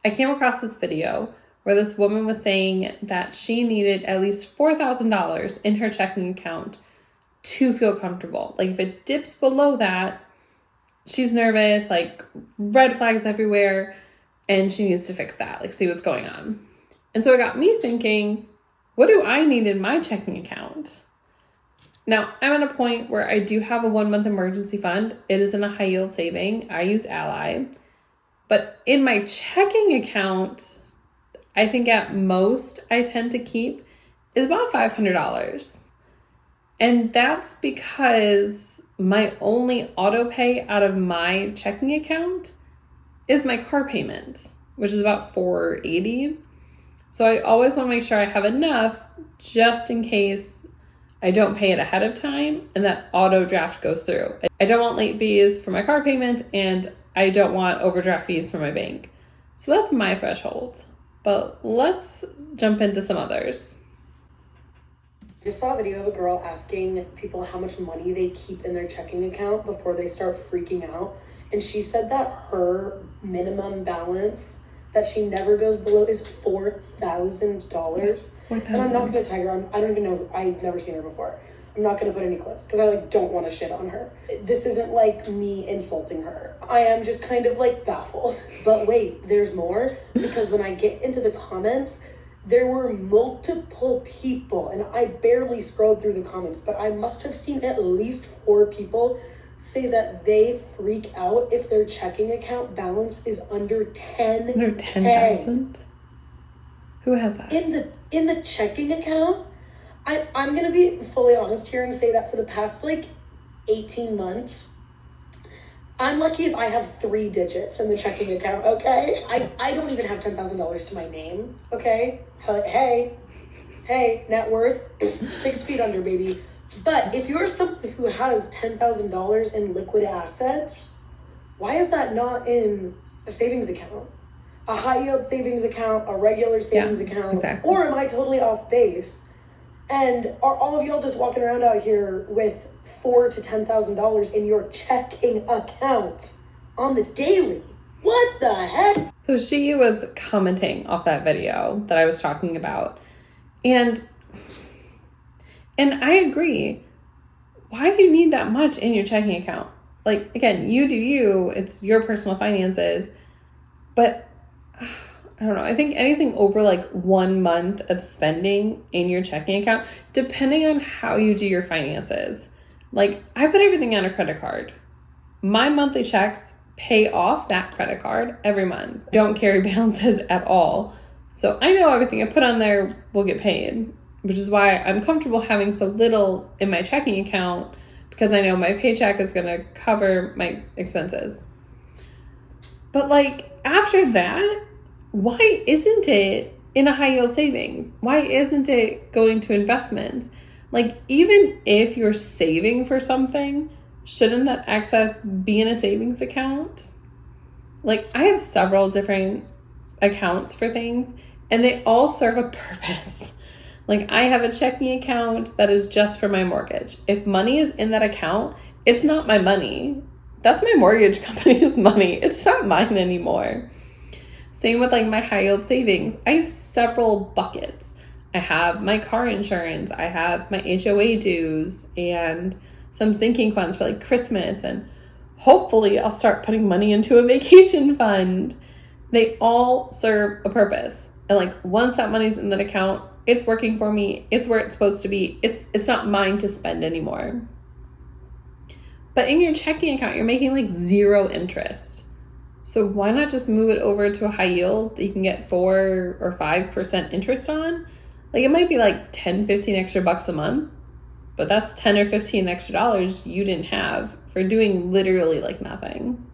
I came across this video where this woman was saying that she needed at least $4,000 in her checking account to feel comfortable. Like if it dips below that, she's nervous, like red flags everywhere, and she needs to fix that, like see what's going on. And so it got me thinking, what do I need in my checking account? Now, I'm at a point where I do have a 1-month emergency fund. It is in a high yield saving. I use Ally. But in my checking account, I think at most I tend to keep is about $500. And that's because my only auto pay out of my checking account is my car payment, which is about $480. So I always want to make sure I have enough just in case I don't pay it ahead of time and that auto draft goes through. I don't want late fees for my car payment, and I don't want overdraft fees for my bank. So that's my threshold. But let's jump into some others. I just saw a video of a girl asking people how much money they keep in their checking account before they start freaking out. And she said that her minimum balance that she never goes below is $4,000. And I'm not going to tag her. I don't even know. I've never seen her before. I'm not going to put any clips because I don't want to shit on her. This isn't like me insulting her. I am just kind of baffled. But wait, there's more, because when I get into the comments, there were multiple people, and I barely scrolled through the comments, but I must have seen at least 4 people say that they freak out if their checking account balance is under 10. Under 10,000? Who has that? In the checking account, I'm gonna be fully honest here and say that for the past 18 months, I'm lucky if I have 3 digits in the checking account, okay? I don't even have $10,000 to my name, okay? Hey, net worth, 6 feet under, baby. But if you're someone who has $10,000 in liquid assets, why is that not in a savings account? A high yield savings account, a regular savings account? Exactly. Or am I totally off base? And are all of y'all just walking around out here with $4,000 to $10,000 in your checking account on the daily? What the heck? So she was commenting off that video that I was talking about. And I agree. Why do you need that much in your checking account? Again, you do you. It's your personal finances. But I don't know. I think anything over 1 month of spending in your checking account, depending on how you do your finances. I put everything on a credit card. My monthly checks pay off that credit card every month. Don't carry balances at all. So I know everything I put on there will get paid, which is why I'm comfortable having so little in my checking account, because I know my paycheck is going to cover my expenses. But after that, why isn't it in a high yield savings? Why isn't it going to investments? Even if you're saving for something, shouldn't that excess be in a savings account? I have several different accounts for things, and they all serve a purpose. I have a checking account that is just for my mortgage. If money is in that account, it's not my money. That's my mortgage company's money. It's not mine anymore. Same with my high yield savings. I have several buckets. I have my car insurance. I have my HOA dues and some sinking funds for Christmas. And hopefully I'll start putting money into a vacation fund. They all serve a purpose. And once that money's in that account, it's working for me. It's where it's supposed to be. It's not mine to spend anymore. But in your checking account, you're making 0 interest. So why not just move it over to a high yield that you can get 4 or 5% interest on? It might be 10, 15 extra bucks a month, but that's 10 or 15 extra dollars you didn't have for doing literally nothing.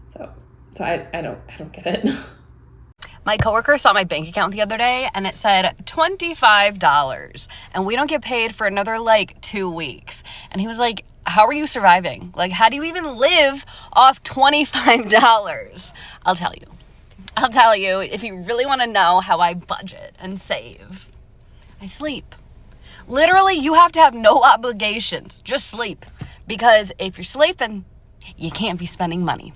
So I don't get it. My coworker saw my bank account the other day and it said $25, and we don't get paid for another 2 weeks. And he was like, how are you surviving? How do you even live off $25? I'll tell you if you really want to know how I budget and save. I sleep. Literally, you have to have no obligations. Just sleep. Because if you're sleeping, you can't be spending money.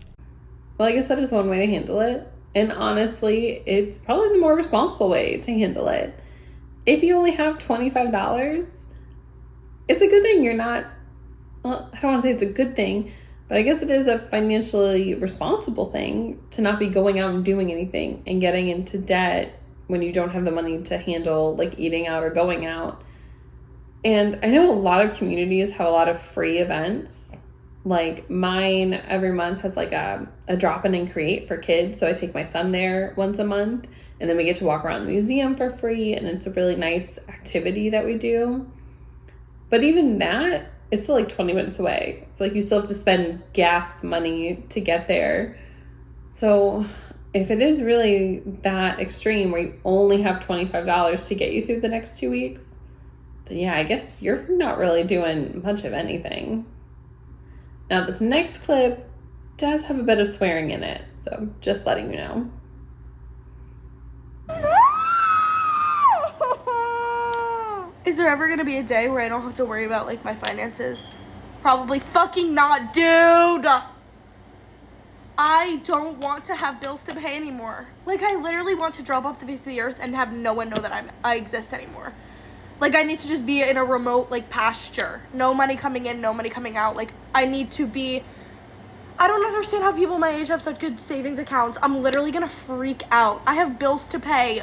Well, I guess that is one way to handle it. And honestly, it's probably the more responsible way to handle it. If you only have $25, it's a good thing you're not, well, I don't want to say it's a good thing, but I guess it is a financially responsible thing to not be going out and doing anything and getting into debt when you don't have the money to handle like eating out or going out. And I know a lot of communities have a lot of free events. Like mine every month has like a drop in and create for kids. So I take my son there once a month and then we get to walk around the museum for free. And it's a really nice activity that we do. But even that, it's still like 20 minutes away. So like you still have to spend gas money to get there. So if it is really that extreme where you only have $25 to get you through the next 2 weeks, then yeah, I guess you're not really doing much of anything. Now this next clip does have a bit of swearing in it, so just letting you know. Is there ever gonna be a day where I don't have to worry about like my finances? Probably fucking not, dude. I don't want to have bills to pay anymore. Like I literally want to drop off the face of the earth and have no one know that I exist anymore. Like I need to just be in a remote like pasture. No money coming in, no money coming out. Like I need to be, I don't understand how people my age have such good savings accounts. I'm literally gonna freak out. I have bills to pay.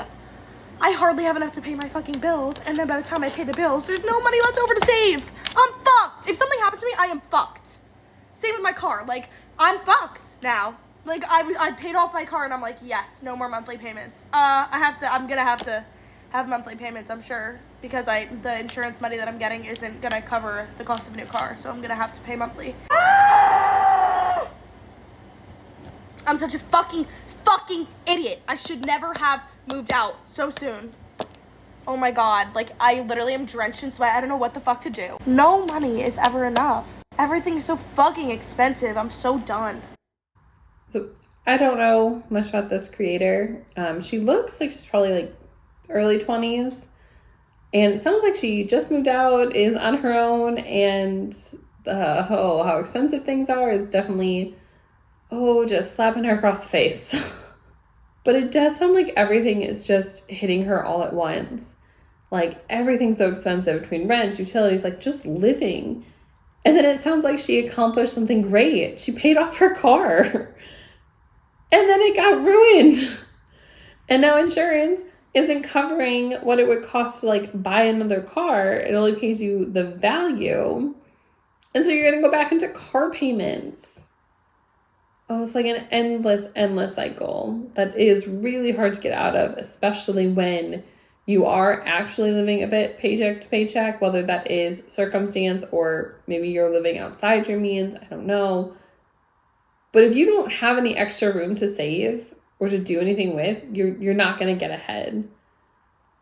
I hardly have enough to pay my fucking bills, and then by the time I pay the bills, there's no money left over to save. I'm fucked. If something happens to me, I am fucked. Same with my car. Like, I'm fucked now. Like, I paid off my car, and I'm like, yes, no more monthly payments. I'm gonna have to have monthly payments, I'm sure, because the insurance money that I'm getting isn't gonna cover the cost of a new car, so I'm gonna have to pay monthly. I'm such a fucking idiot. I should never have moved out so soon. Oh my god, like I literally am drenched in sweat. I don't know what the fuck to do. No money is ever enough. Everything is so fucking expensive. I'm so done. So I don't know much about this creator. She looks like she's probably like early 20s, and it sounds like she just moved out, is on her own, and how expensive things are is definitely just slapping her across the face. But it does sound like everything is just hitting her all at once. Like everything's so expensive between rent, utilities, like just living. And then it sounds like she accomplished something great. She paid off her car. And then it got ruined. And now insurance isn't covering what it would cost to like buy another car. It only pays you the value. And so you're going to go back into car payments. Oh, it's like an endless cycle that is really hard to get out of, especially when you are actually living a bit paycheck to paycheck, whether that is circumstance or maybe you're living outside your means. I don't know. But if you don't have any extra room to save or to do anything with, you're not going to get ahead.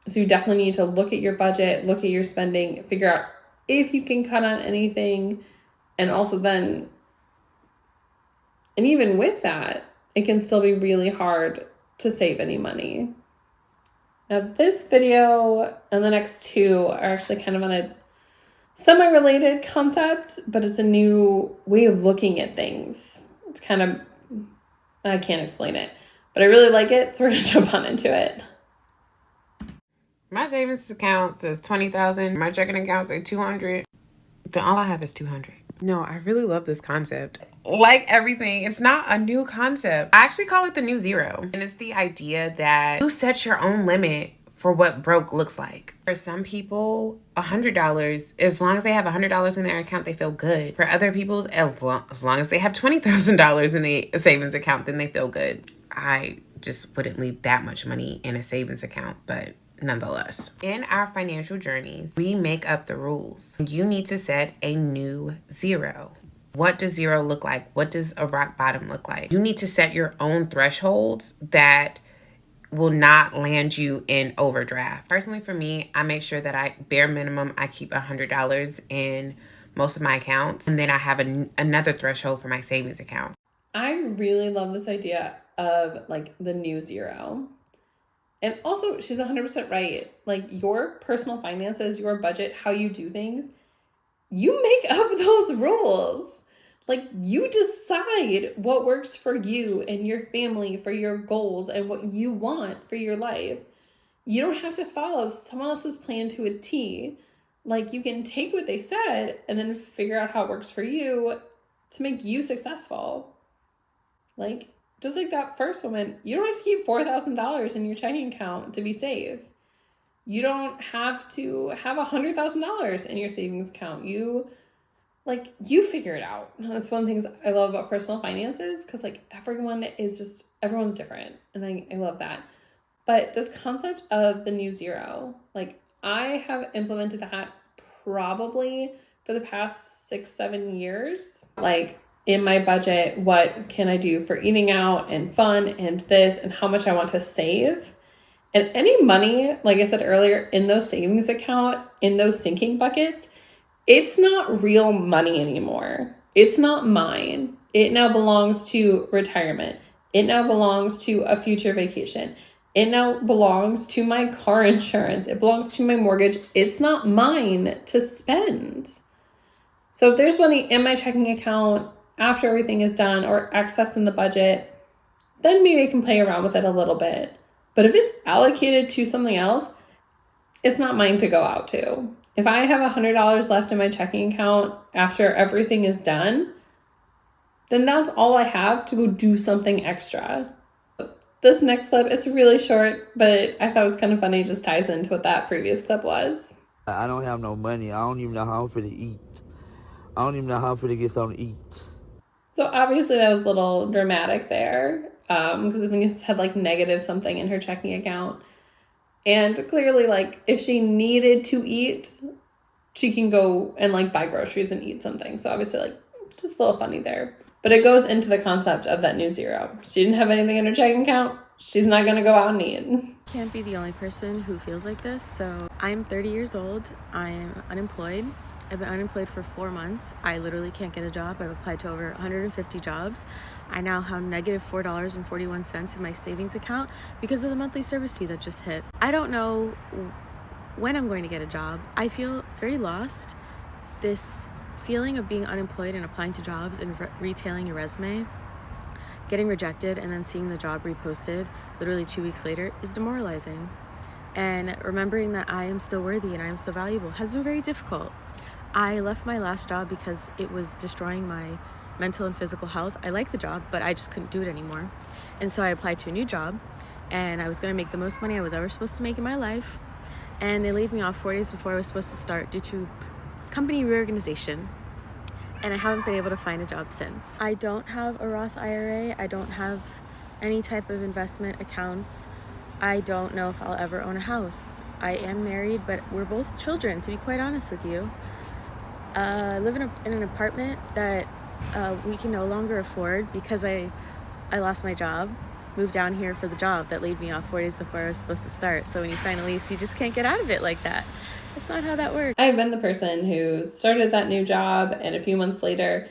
So you definitely need to look at your budget, look at your spending, figure out if you can cut on anything, and also then, and even with that, it can still be really hard to save any money. Now, this video and the next two are actually kind of on a semi-related concept, but it's a new way of looking at things. It's kind of, I can't explain it, but I really like it, so we're going to jump on into it. My savings account says $20,000. My checking account says $200. Then all I have is $200. No, I really love this concept. Like everything, it's not a new concept. I actually call it the new zero. And it's the idea that you set your own limit for what broke looks like. For some people, $100, as long as they have $100 in their account, they feel good. For other people, as long as they have $20,000 in the savings account, then they feel good. I just wouldn't leave that much money in a savings account, but nonetheless, in our financial journeys, we make up the rules. You need to set a new zero. What does zero look like? What does a rock bottom look like? You need to set your own thresholds that will not land you in overdraft. Personally, for me, I make sure that I bare minimum, I keep $100 in most of my accounts. And then I have another threshold for my savings account. I really love this idea of like the new zero. And also, she's 100% right. Like your personal finances, your budget, how you do things, you make up those rules. Like, you decide what works for you and your family, for your goals, and what you want for your life. You don't have to follow someone else's plan to a T. Like, you can take what they said and then figure out how it works for you to make you successful. Like, just like that first woman, you don't have to keep $4,000 in your checking account to be safe. You don't have to have $100,000 in your savings account. You figure it out. That's one of the things I love about personal finances, because like everyone's different. And I love that. But this concept of the new zero, like I have implemented that probably for the past 6-7 years. Like in my budget, what can I do for eating out and fun and this and how much I want to save. And any money, like I said earlier, in those savings account, in those sinking buckets, it's not real money anymore. It's not mine. It now belongs to retirement. It now belongs to a future vacation. It now belongs to my car insurance. It belongs to my mortgage. It's not mine to spend. So if there's money in my checking account after everything is done or excess in the budget, then maybe I can play around with it a little bit. But if it's allocated to something else, it's not mine to go out to. If I have $100 left in my checking account after everything is done, then that's all I have to go do something extra. This next clip, it's really short, but I thought it was kind of funny. It just ties into what that previous clip was. I don't have no money. I don't even know how I'm finna eat. I don't even know how I'm finna get something to eat. So obviously that was a little dramatic there, because I think it had like negative something in her checking account. And clearly, like, if she needed to eat, she can go and, like, buy groceries and eat something. So, obviously, like, just a little funny there. But it goes into the concept of that new zero. She didn't have anything in her checking account. She's not going to go out and eat. Can't be the only person who feels like this. So, I'm 30 years old. I'm unemployed. I've been unemployed for 4 months. I literally can't get a job. I've applied to over 150 jobs. I now have negative $4.41 in my savings account because of the monthly service fee that just hit. I don't know when I'm going to get a job. I feel very lost. This feeling of being unemployed and applying to jobs and retailing your resume, getting rejected and then seeing the job reposted literally 2 weeks later is demoralizing. And remembering that I am still worthy and I am still valuable has been very difficult. I left my last job because it was destroying my mental and physical health. I liked the job, but I just couldn't do it anymore. And so I applied to a new job, and I was going to make the most money I was ever supposed to make in my life. And they laid me off 4 days before I was supposed to start due to company reorganization. And I haven't been able to find a job since. I don't have a Roth IRA. I don't have any type of investment accounts. I don't know if I'll ever own a house. I am married, but we're both children, to be quite honest with you. I live in an apartment that we can no longer afford because I lost my job, moved down here for the job that laid me off 4 days before I was supposed to start. So when you sign a lease, you just can't get out of it like that. That's not how that works. I've been the person who started that new job and a few months later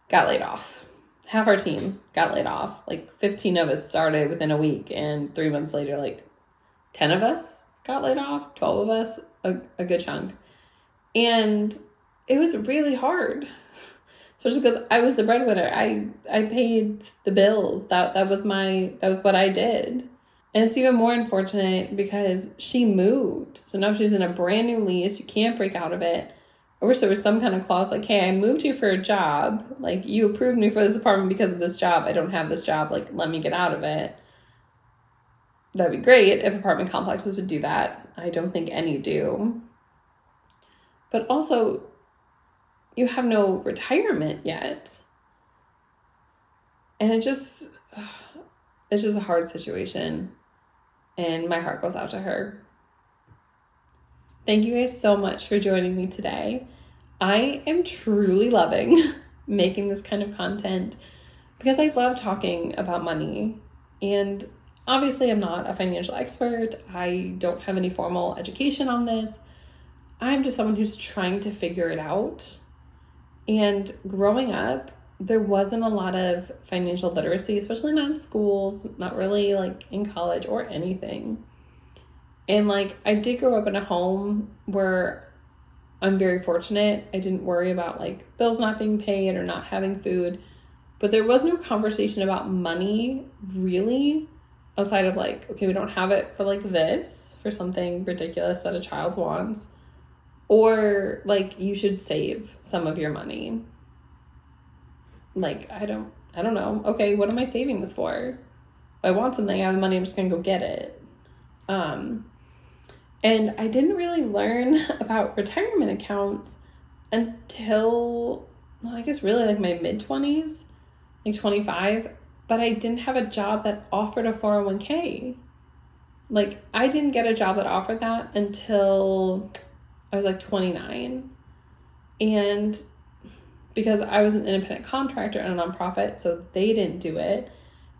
got laid off. Half our team got laid off. Like 15 of us started within a week, and 3 months later, like 10 of us got laid off, 12 of us, a good chunk. And it was really hard, especially because I was the breadwinner. I paid the bills. That was what I did. And it's even more unfortunate because she moved. So now she's in a brand new lease. You can't break out of it. I wish there was some kind of clause like, hey, I moved you for a job. Like, you approved me for this apartment because of this job. I don't have this job. Like, let me get out of it. That'd be great if apartment complexes would do that. I don't think any do. But also, you have no retirement yet. And it's just a hard situation. And my heart goes out to her. Thank you guys so much for joining me today. I am truly loving making this kind of content because I love talking about money. And obviously I'm not a financial expert. I don't have any formal education on this. I'm just someone who's trying to figure it out. And growing up, there wasn't a lot of financial literacy, especially not in schools, not really like in college or anything. And like, I did grow up in a home where I'm very fortunate. I didn't worry about like bills not being paid or not having food, but there was no conversation about money really outside of like, okay, we don't have it for like this, for something ridiculous that a child wants, or like you should save some of your money. Like, I don't know. Okay, what am I saving this for? If I want something, I have the money, I'm just gonna go get it. And I didn't really learn about retirement accounts until, well, I guess really like my mid-20s, like 25, but I didn't have a job that offered a 401k. Like, I didn't get a job that offered that until I was like 29. And because I was an independent contractor and a nonprofit, so they didn't do it.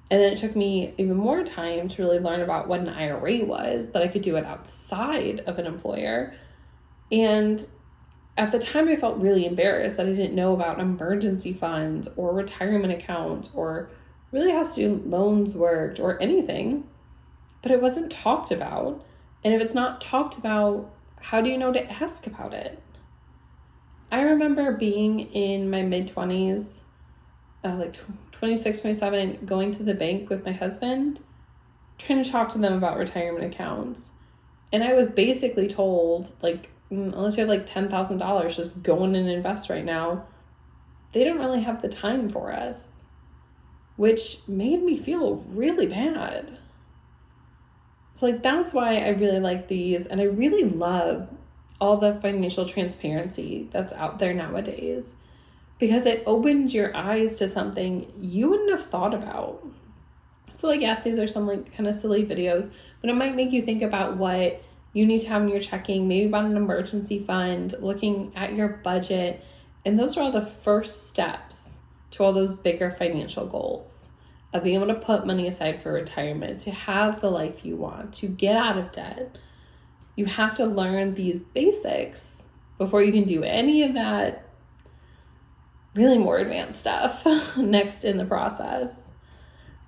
And then it took me even more time to really learn about what an IRA was, that I could do it outside of an employer. And at the time, I felt really embarrassed that I didn't know about emergency funds or retirement accounts or really how student loans worked or anything. But it wasn't talked about. And if it's not talked about, how do you know to ask about it? I remember being in my mid-20s, like 26, 27, going to the bank with my husband, trying to talk to them about retirement accounts. And I was basically told, like, unless you have like $10,000, just go in and invest right now. They don't really have the time for us, which made me feel really bad. So like, that's why I really like these. And I really love all the financial transparency that's out there nowadays, because it opens your eyes to something you wouldn't have thought about. So like, yes, these are some like kind of silly videos, but it might make you think about what you need to have in your checking, maybe about an emergency fund, looking at your budget. And those are all the first steps to all those bigger financial goals of being able to put money aside for retirement, to have the life you want, to get out of debt. You have to learn these basics before you can do any of that really more advanced stuff next in the process.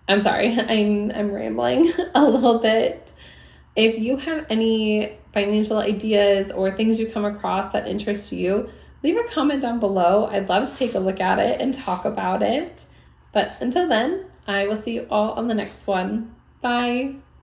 I'm sorry, I'm rambling a little bit. If you have any financial ideas or things you come across that interest you, leave a comment down below. I'd love to take a look at it and talk about it. But until then, I will see you all on the next one. Bye.